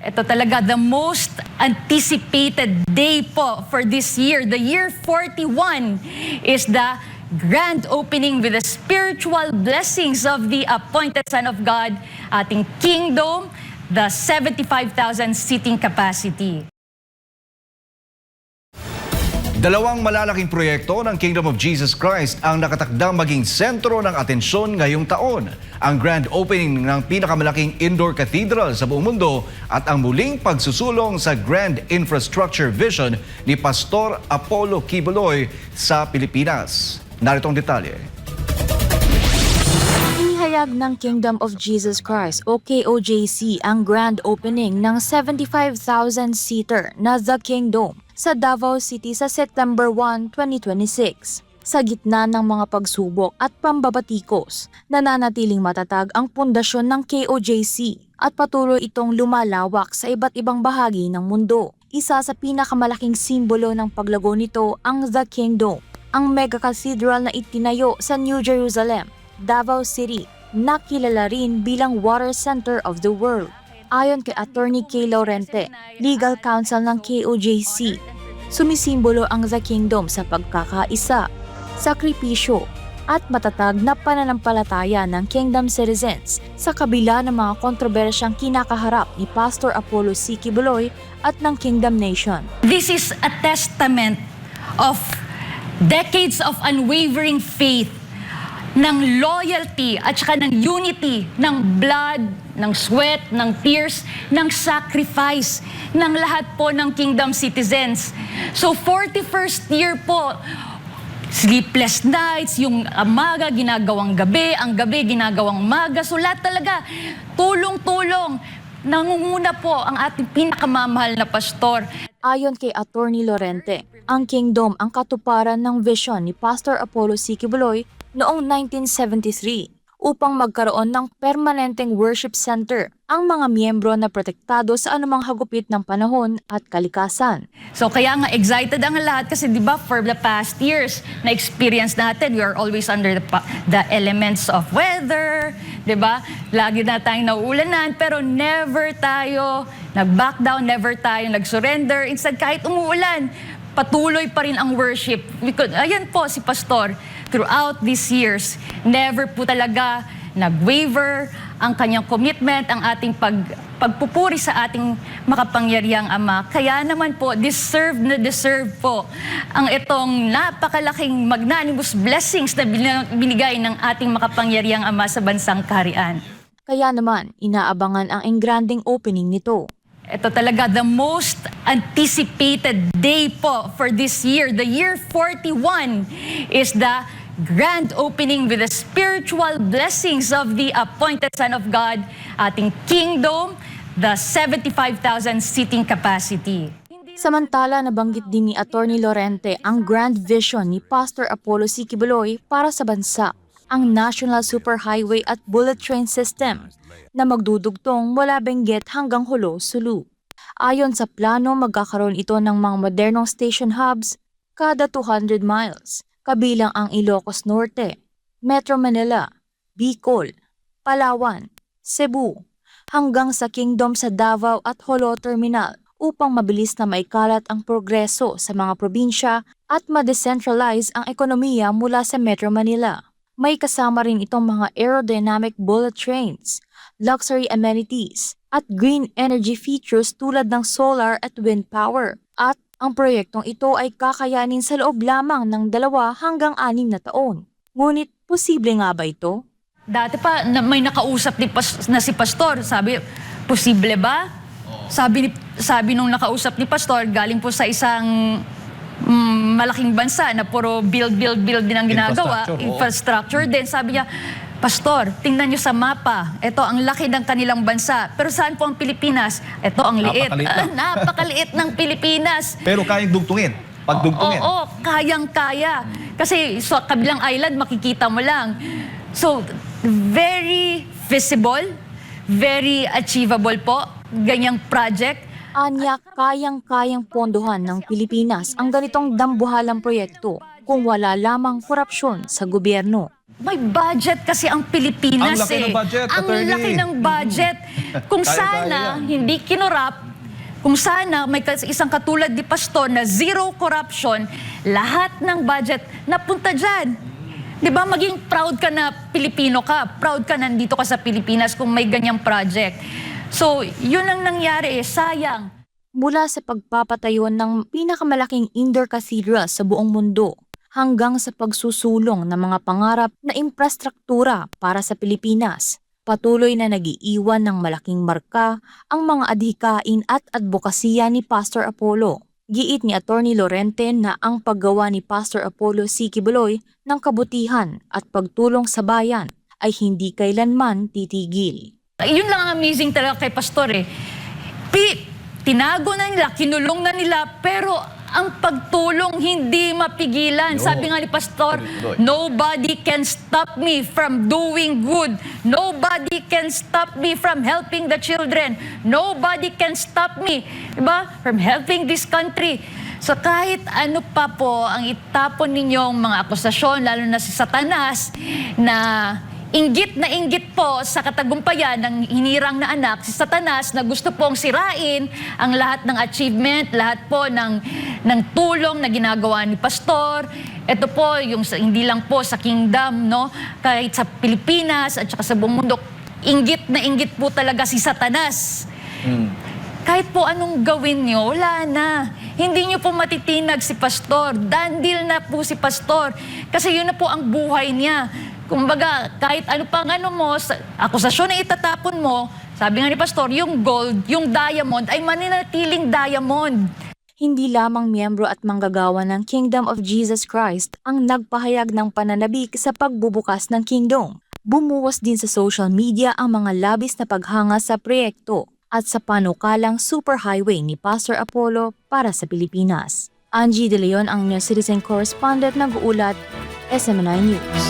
Ito talaga the most anticipated day po for this year. The year 41 is the grand opening with the spiritual blessings of the appointed Son of God, ating kingdom, the 75,000 seating capacity. Dalawang malalaking proyekto ng Kingdom of Jesus Christ ang nakatakdang maging sentro ng atensyon ngayong taon. Ang grand opening ng pinakamalaking indoor cathedral sa buong mundo at ang muling pagsusulong sa grand infrastructure vision ni Pastor Apollo Kibuloy sa Pilipinas. Narito ang detalye. Inihayag ng Kingdom of Jesus Christ o KOJC ang grand opening ng 75,000-seater na The Kingdom sa Davao City sa September 1, 2026. Sa gitna ng mga pagsubok at pambabatikos, nananatiling matatag ang pundasyon ng KOJC at patuloy itong lumalawak sa iba't ibang bahagi ng mundo. Isa sa pinakamalaking simbolo ng paglago nito ang The Kingdom, ang mega cathedral na itinayo sa New Jerusalem, Davao City, na kilala rin bilang Water Center of the World. Ayon kay Attorney Kay Laurente, Legal Counsel ng KOJC, sumisimbolo ang The Kingdom sa pagkakaisa, sakripisyo, at matatag na pananampalataya ng Kingdom citizens sa kabila ng mga kontrobersyang kinakaharap ni Pastor Apollo C. Kibuloy at ng Kingdom Nation. This is a testament of decades of unwavering faith, ng loyalty at saka ng unity, ng blood, ng sweat, ng tears, ng sacrifice ng lahat po ng Kingdom citizens. So 41st year po, sleepless nights, yung umaga ginagawang gabi, ang gabi ginagawang umaga. So lahat talaga, tulong-tulong. Nangunguna po ang ating pinakamamahal na pastor. Ayon kay Attorney Laurente, ang Kingdom ang katuparan ng vision ni Pastor Apollo C. Kibuloy noong 1973 upang magkaroon ng permanenteng worship center ang mga miyembro na protektado sa anumang hagupit ng panahon at kalikasan. So kaya nga excited ang lahat kasi 'di ba for the past years na experience natin, we are always under the elements of weather, 'di ba? Lagi na tayong nauulanan pero never tayo nag-back down, never tayo nag-surrender. Instead kahit umuulan, patuloy pa rin ang worship. Ayan po si Pastor, throughout these years, never po talaga nag-waver ang kanyang commitment, ang ating pagpupuri sa ating makapangyarihang Ama. Kaya naman po, deserve na deserve po ang itong napakalaking magnanimous blessings na binigay ng ating makapangyarihang Ama sa bansang kaharian. Kaya naman, inaabangan ang engranding opening nito. Ito talaga the most anticipated day po for this year. The year 41 is the grand opening with the spiritual blessings of the appointed Son of God, ating kingdom, the 75,000 seating capacity. Samantala, nabanggit din ni Attorney Laurente ang grand vision ni Pastor Apollo C. Kibuloy para sa bansa, ang National Superhighway at Bullet Train System na magdudugtong mula Benguet hanggang Jolo, Sulu. Ayon sa plano, magkakaroon ito ng mga modernong station hubs kada 200 miles, kabilang ang Ilocos Norte, Metro Manila, Bicol, Palawan, Cebu, hanggang sa Kingdom sa Davao at Jolo Terminal upang mabilis na maikalat ang progreso sa mga probinsya at ma-decentralize ang ekonomiya mula sa Metro Manila. May kasama rin itong mga aerodynamic bullet trains, luxury amenities, at green energy features tulad ng solar at wind power. At ang proyektong ito ay kakayanin sa loob lamang ng 2 hanggang 6 na taon. Ngunit, posible nga ba ito? Dati pa, may nakausap na si Pastor. Sabi, posible ba? Sabi nung nakausap ni Pastor, galing po sa isang malaking bansa na puro build din ang ginagawa. Infrastructure din. Sabi niya, Pastor, tingnan niyo sa mapa. Ito ang laki ng kanilang bansa. Pero saan po ang Pilipinas? Ito ang liit. Napakaliit ng Pilipinas. Pero kayang dugtungin. Pagdugtungin. Oo, kayang-kaya. Kasi sa kabilang island, makikita mo lang. So, very visible, very achievable po, ganyang project. Anya, kayang-kayang pondohan ng Pilipinas ang ganitong dambuhalang proyekto kung wala lamang korupsyon sa gobyerno. May budget kasi ang Pilipinas Ang laki ng budget, Ang attorney. laki ng budget. Kung Kaya-kaya sana yan. hindi kinurap, kung sana may isang katulad ni Pastor na zero corruption, lahat ng budget napunta dyan. Di ba, maging proud ka na Pilipino ka, proud ka nandito ka sa Pilipinas kung may ganyang project. So, yun ang nangyari sayang. Mula sa pagpapatayo ng pinakamalaking indoor cathedral sa buong mundo hanggang sa pagsusulong ng mga pangarap na infrastruktura para sa Pilipinas, patuloy na nag-iiwan ng malaking marka ang mga adhikain at advokasya ni Pastor Apollo. Giit ni Attorney Lorente na ang paggawa ni Pastor Apollo C. Quiboloy ng kabutihan at pagtulong sa bayan ay hindi kailanman titigil. Yun lang ang amazing talaga kay Pastor tinago na nila, kinulong na nila, pero ang pagtulong hindi mapigilan. No. Sabi nga ni Pastor, nobody can stop me from doing good. Nobody can stop me from helping the children. Nobody can stop me, diba, from helping this country. So kahit ano pa po ang itapon ninyong mga akusasyon, lalo na si Satanas, na inggit po sa katagumpayan ng hinirang na anak, si Satanas, na gusto pong sirain ang lahat ng achievement, lahat po ng tulong na ginagawa ni Pastor. Ito po, hindi lang po sa kingdom, no? Kahit sa Pilipinas at saka sa buong mundo, inggit po talaga si Satanas. Kahit po anong gawin nyo, wala na. Hindi nyo po matitinag si Pastor. Dandil na po si Pastor. Kasi yun na po ang buhay niya. Kumbaga, kahit ano pang akusasyon na itatapon mo, sabi nga ni Pastor, yung gold, yung diamond, ay mananatiling diamond. Hindi lamang miyembro at manggagawa ng Kingdom of Jesus Christ ang nagpahayag ng pananabik sa pagbubukas ng kingdom. Bumuwas din sa social media ang mga labis na paghanga sa proyekto at sa panukalang superhighway ni Pastor Apollo para sa Pilipinas. Angie De Leon ang News Citizen Correspondent, nag-uulat, SMNI News.